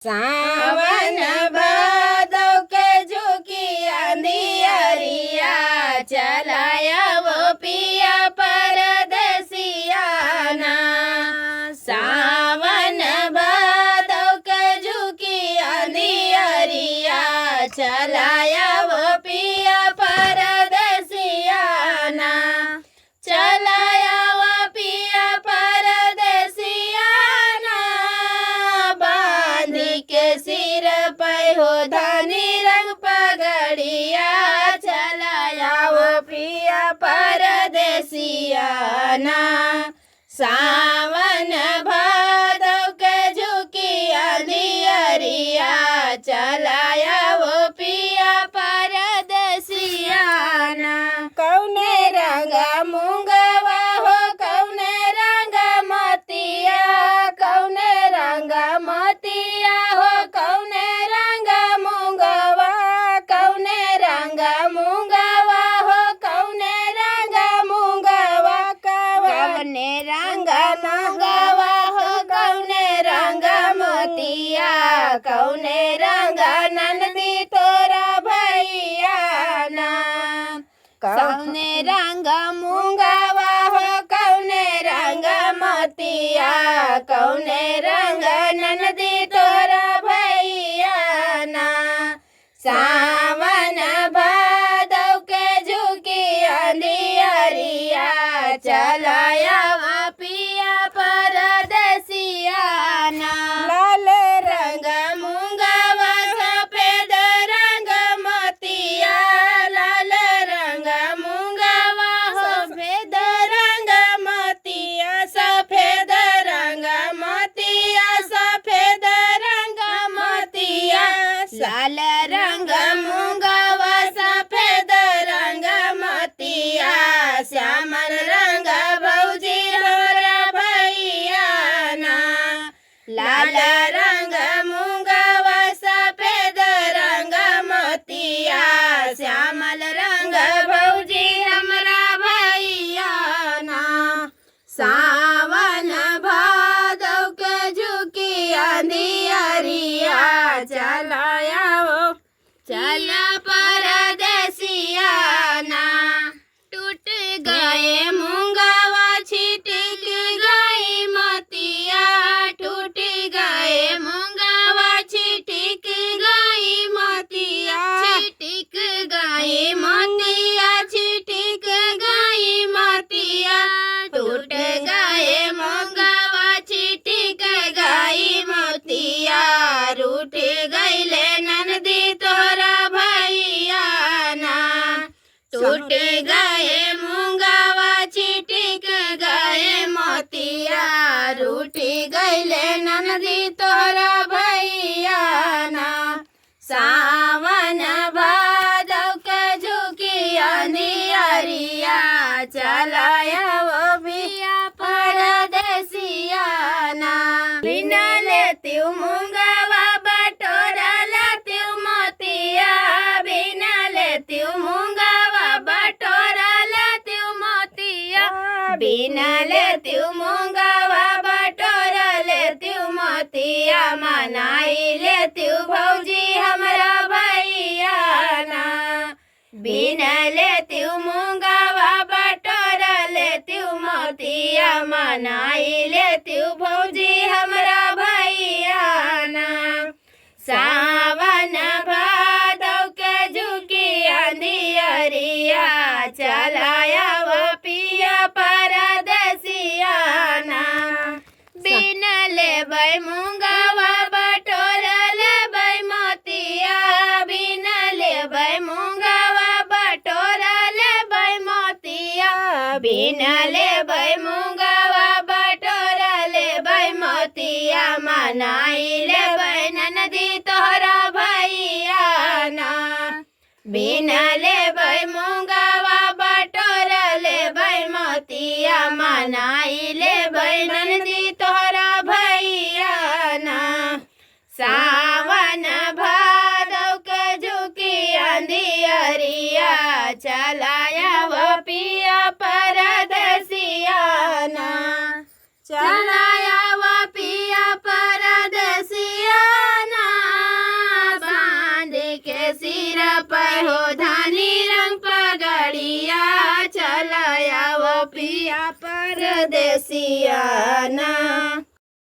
सावन भादव के झुकी अंधियरिया चलाया वो पिया परदेसिया ना। सावन भादव के झुकी अंधियरिया चलाया वो पिया परदेसिया ना। चलाया वो पिया परदेसिया ना। बांधी के सिर पे हो धानी रंग पगड़िया चलाया वो पिया परदेसिया ना। सावन भादव के झुकी अंधियरिया चलाया वो पिया परदेसिया ना। कौने रंग मूंगवा हो कौने रंग मोतिया, कौने रंग मोतिया हो कौने रंग मूंगवा, कौने रंग मूंगवा हो कौने रंग मूंगवा, कौने रंग मूंगवा हो कौने रंग मोतिया, कौने रंग नंदी तोरा भैया ना। कौने रंग मूंगवा हो कौने रंग मोतिया, कौने रंग नंदी तोरा भैया ना। सावन भादव के झुकी अंधियरिया चलाया वो पिया परदेसिया ना। लाल रंग मूंगवा सफेद रंग मोतिया, लाल रंग मूंगवा सफेद रंग मोतिया, सफेद रंग मोतिया, सफेद रंग मोतिया, लाल रंग मूंगवा सफेद रंग मोतिया, श्यामल रंग भौजी हमरा भैया ना। लाल रंग मूंगवा सफेद रंग मोतिया, श्यामल रंग भौजी हमरा भैया ना। सावन भादव के झुकी अंधियरिया चलाया वो चला परदेसिया ना। टूट गए मूंगवा छिटक गई मोतिया, टूट गए मूंगवा छिटक गई मोतिया, छिटक गई मोतिया, छिटक गई मोतिया, टूट गए मूंगवा छिटक गई मोतिया, रूठ गईले नंदी तोरा भैया ना। टूट गए मूंगवा छिटक गए मोतिया, रूठ गईले नंदी तोरा भैया ना। सावन भादव के झुकी अंधियरिया चलाया वो पिया परदेसिया ना। बिना लेती मूंगवा बटोरा लेती मोतिया, बिना लेती मूंगवा बटोरा लेती मोतिया, बिना लेती मूंगवा बटोरा लेती मोतिया, मनाई लेती भौजी हमरा भैया ना। बिना लेती मूंगवा बटोरा लेती मोतिया, मनाई लेती भौजी हमरा भैया ना। सावन भादव के झुकी अंधियरिया चलाया वो पिया परदेसिया ना। बिना लेबै मूंगवा बटोरा लेबै मोतिया, बिना लेबै मूंगवा बटोरा लेबै मोतिया, बिना लेबै मूंगवा बटोरा लेबै मोतिया, मनाई लेबै नंदी तोहरा भैया ना। बिना लेबै मूंगवा बटोरा लेबै मोतिया, मनाई लेबै नंदी तोहरा भैया ना। सावन भादव के झुकी अंधियरिया चलाया वो पिया परदेसिया ना। चलाया वो पिया परदेसिया ना। के सिर पर हो धानी रंग पगड़िया चलाया वो पिया परदेसिया ना।